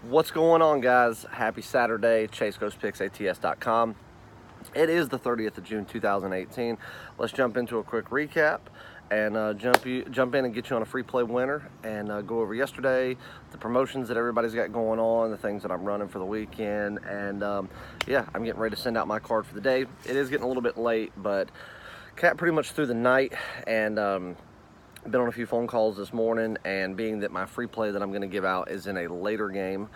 What's going on, guys? Happy Saturday. GHOST It is the 30th of June 2018. Let's jump into a quick recap and jump in and get you on a free play winner and go over yesterday, the promotions that everybody's got going on, the things that I'm running for the weekend, and yeah, I'm getting ready to send out my card for the day. It is getting a little bit late, but cat pretty much through the night, and been on a few phone calls this morning, and being that my free play that I'm going to give out is in a later game,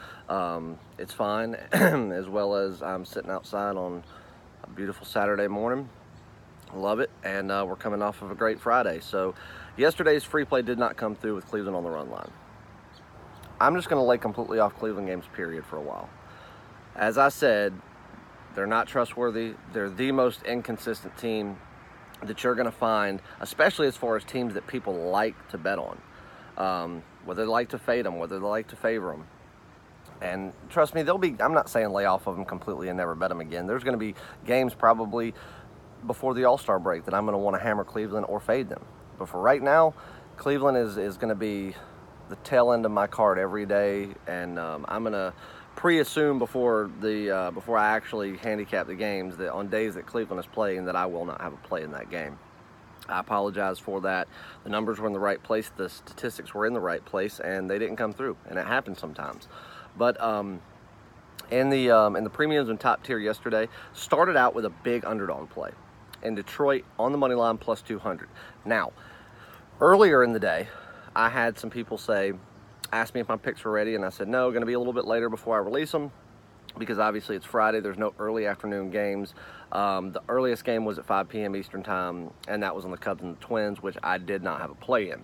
it's fine, as well as I'm sitting outside on a beautiful Saturday morning. Love it, and we're coming off of a great Friday. So yesterday's free play did not come through with Cleveland on the run line. I'm just going to lay completely off Cleveland games, period, for a while. As I said, they're not trustworthy. They're the most inconsistent team that you're going to find, especially as far as teams that people like to bet on, whether they like to fade them, whether they like to favor them. And trust me, I'm not saying lay off of them completely and never bet them again. There's going to be games probably before the All-Star break that I'm going to want to hammer Cleveland or fade them. But for right now, Cleveland is going to be the tail end of my card every day, and I'm going to pre-assume before I actually handicap the games that on days that Cleveland is playing that I will not have a play in that game. I apologize for that. The numbers were in the right place, the statistics were in the right place, and they didn't come through, and it happens sometimes. But in the premiums and top tier yesterday, started out with a big underdog play in Detroit on the money line plus 200. Now, earlier in the day, I had some people ask me if my picks were ready, and I said no, going to be a little bit later before I release them, because obviously it's Friday, there's no early afternoon games. The earliest game was at 5 p.m. Eastern time, and that was on the Cubs and the Twins, which I did not have a play in.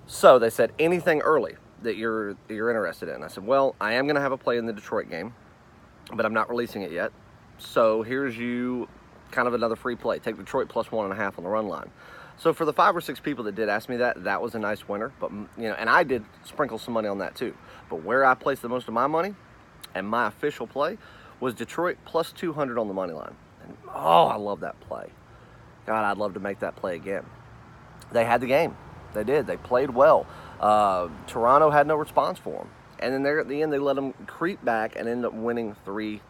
So they said, anything early that you're interested in? I said, well, I am going to have a play in the Detroit game, but I'm not releasing it yet. So here's you kind of another free play. Take Detroit plus 1.5 on the run line. So for the 5 or 6 people that did ask me that was a nice winner. But and I did sprinkle some money on that too. But where I placed the most of my money and my official play was Detroit plus 200 on the money line. And oh, I love that play. God, I'd love to make that play again. They had the game. They did. They played well. Toronto had no response for them. And then at the end, they let them creep back and end up winning 3-2.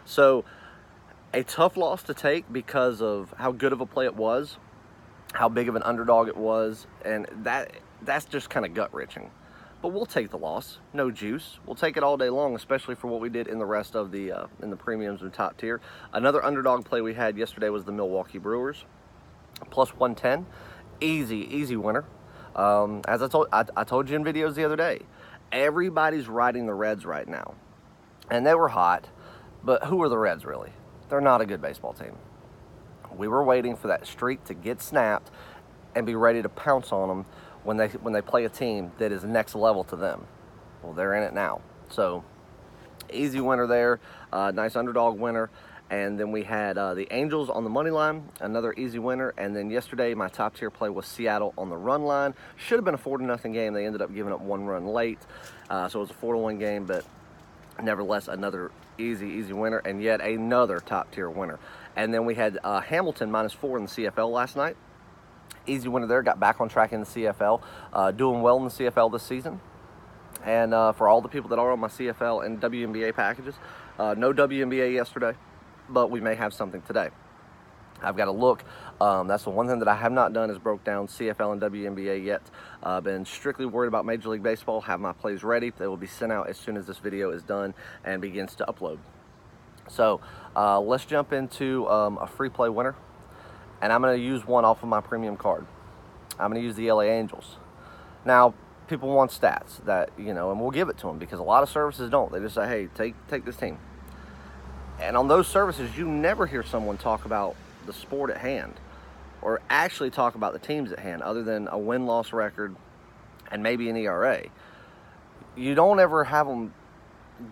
So a tough loss to take because of how good of a play it was, how big of an underdog it was, and that's just kind of gut-wrenching. But we'll take the loss. No juice. We'll take it all day long, especially for what we did in the rest of in the premiums and top tier. Another underdog play we had yesterday was the Milwaukee Brewers, plus 110. Easy winner. As I told you in videos the other day, everybody's riding the Reds right now. And they were hot, but who are the Reds really? They're not a good baseball team. We were waiting for that streak to get snapped and be ready to pounce on them when they play a team that is next level to them. Well, they're in it now. So, easy winner there. Nice underdog winner. And then we had the Angels on the money line, another easy winner. And then yesterday, my top tier play was Seattle on the run line. Should have been a 4-0 game. They ended up giving up 1 run late. So it was a 4-1 game, but nevertheless, another easy winner, and yet another top tier winner. And then we had Hamilton -4 in the CFL last night. Easy winner there. Got back on track in the CFL. Doing well in the CFL this season. And for all the people that are on my CFL and WNBA packages, no WNBA yesterday, but we may have something today. I've got to look. That's the one thing that I have not done is broke down CFL and WNBA yet. Been strictly worried about Major League Baseball. Have my plays ready. They will be sent out as soon as this video is done and begins to upload. So let's jump into a free play winner. And I'm going to use one off of my premium card. I'm going to use the LA Angels. Now, people want stats that, and we'll give it to them because a lot of services don't. They just say, hey, take this team. And on those services, you never hear someone talk about the sport at hand or actually talk about the teams at hand other than a win-loss record and maybe an ERA. You don't ever have them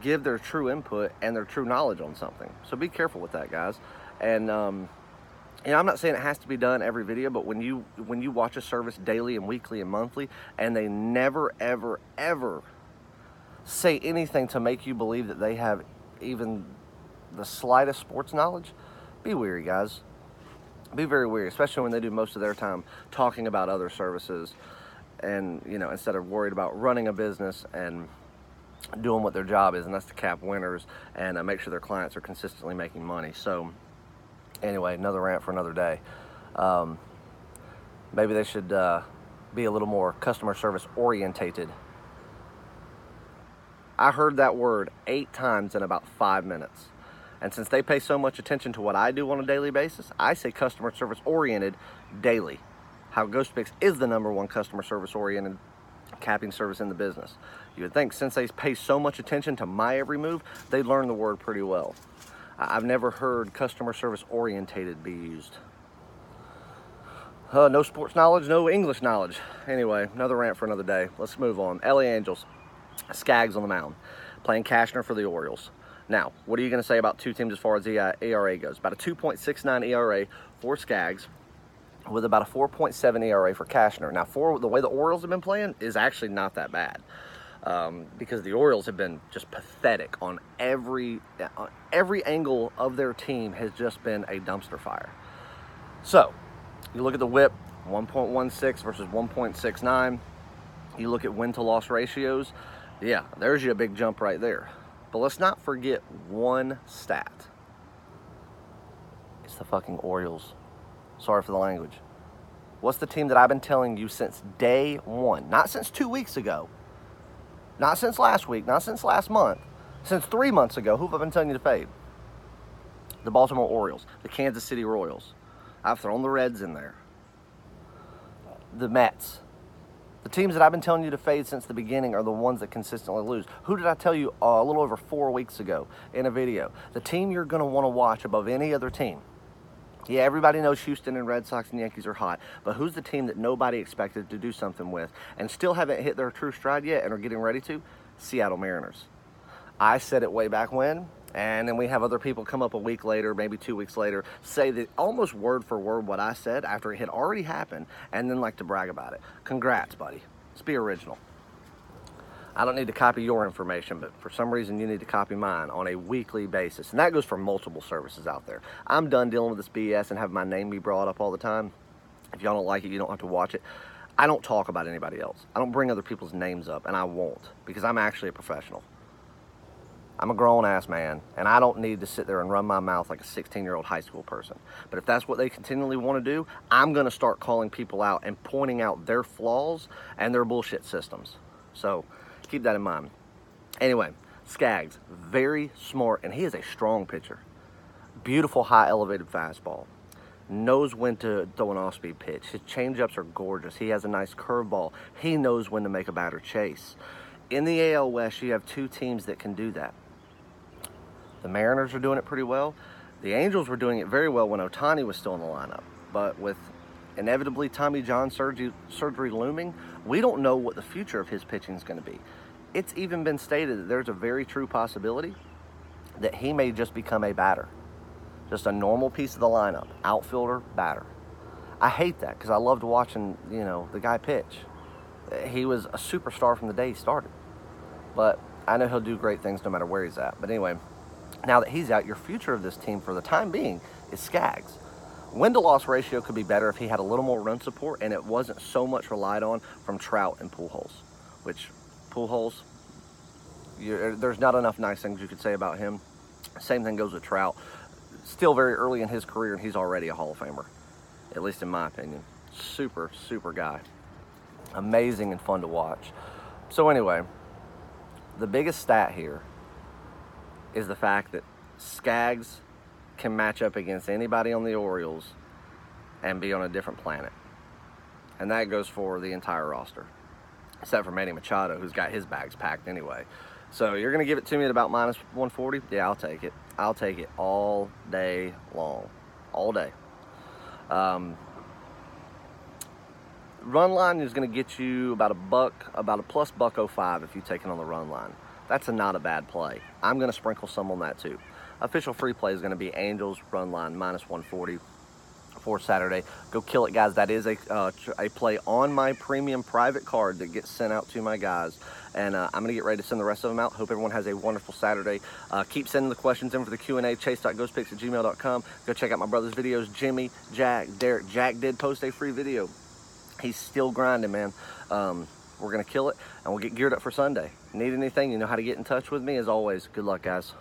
give their true input and their true knowledge on something. So be careful with that, guys. And I'm not saying it has to be done every video, but when you watch a service daily and weekly and monthly and they never, ever, ever say anything to make you believe that they have even the slightest sports knowledge, be wary, guys. Be very wary, especially when they do most of their time talking about other services and, instead of worried about running a business and doing what their job is, and that's to cap winners and make sure their clients are consistently making money. So anyway, another rant for another day. Maybe they should be a little more customer service orientated. I heard that word 8 times in about 5 minutes. And since they pay so much attention to what I do on a daily basis, I say customer service oriented daily. How Ghost Picks is the #1 customer service oriented capping service in the business. You would think since they pay so much attention to my every move, they learn the word pretty well. I've never heard customer service orientated be used. No sports knowledge, no English knowledge. Anyway, another rant for another day. Let's move on. LA Angels, Skaggs on the mound, playing Cashner for the Orioles. Now, what are you going to say about two teams as far as the ERA goes? About a 2.69 ERA for Skaggs, with about a 4.7 ERA for Cashner. Now, for the way the Orioles have been playing is actually not that bad, because the Orioles have been just pathetic on every angle of their team has just been a dumpster fire. So, you look at the WHIP, 1.16 versus 1.69. You look at win-to-loss ratios. Yeah, there's you a big jump right there. But let's not forget one stat. It's the fucking Orioles. Sorry for the language. What's the team that I've been telling you since day one? Not since 2 weeks ago. Not since last week. Not since last month. Since 3 months ago. Who have I been telling you to fade? The Baltimore Orioles. The Kansas City Royals. I've thrown the Reds in there. The Mets. The teams that I've been telling you to fade since the beginning are the ones that consistently lose. Who did I tell you a little over 4 weeks ago in a video? The team you're going to want to watch above any other team. Yeah, everybody knows Houston and Red Sox and Yankees are hot, but who's the team that nobody expected to do something with and still haven't hit their true stride yet and are getting ready to? Seattle Mariners. I said it way back when, and then we have other people come up a week later, maybe 2 weeks later, say that almost word for word what I said after it had already happened, and then like to brag about it. Congrats, buddy. Let's be original. I don't need to copy your information, but for some reason you need to copy mine on a weekly basis. And that goes for multiple services out there. I'm done dealing with this BS and having my name be brought up all the time. If y'all don't like it, you don't have to watch it. I don't talk about anybody else. I don't bring other people's names up, and I won't, because I'm actually a professional. I'm a grown-ass man, and I don't need to sit there and run my mouth like a 16-year-old high school person. But if that's what they continually want to do, I'm going to start calling people out and pointing out their flaws and their bullshit systems. So keep that in mind. Anyway, Skaggs, very smart, and he is a strong pitcher. Beautiful high elevated fastball. Knows when to throw an off-speed pitch. His changeups are gorgeous. He has a nice curveball. He knows when to make a batter chase. In the AL West, you have two teams that can do that. The Mariners are doing it pretty well. The Angels were doing it very well when Ohtani was still in the lineup. But with inevitably Tommy John surgery looming, we don't know what the future of his pitching is going to be. It's even been stated that there's a very true possibility that he may just become a batter. Just a normal piece of the lineup. Outfielder, batter. I hate that because I loved watching, the guy pitch. He was a superstar from the day he started. But I know he'll do great things no matter where he's at. But anyway, now that he's out, your future of this team for the time being is Skaggs. Win-to-loss ratio could be better if he had a little more run support and it wasn't so much relied on from Trout and Pujols. Which, Pujols, there's not enough nice things you could say about him. Same thing goes with Trout. Still very early in his career, and he's already a Hall of Famer. At least in my opinion. Super, super guy. Amazing and fun to watch. So anyway, the biggest stat here is the fact that Skaggs can match up against anybody on the Orioles and be on a different planet. And that goes for the entire roster. Except for Manny Machado, who's got his bags packed anyway. So you're going to give it to me at about minus 140? Yeah, I'll take it. I'll take it all day long. All day. Run line is going to get you about a plus $1.05 if you take it on the run line. That's not a bad play. I'm going to sprinkle some on that too. Official free play is going to be Angels run line minus 140 for Saturday. Go kill it, guys. That is a play on my premium private card that gets sent out to my guys. And I'm going to get ready to send the rest of them out. Hope everyone has a wonderful Saturday. Keep sending the questions in for the Q&A. chase.ghostpicks@gmail.com. Go check out my brother's videos. Jimmy, Jack, Derek. Jack did post a free video. He's still grinding, man. We're going to kill it, and we'll get geared up for Sunday. Need anything, you know how to get in touch with me. As always, good luck, guys.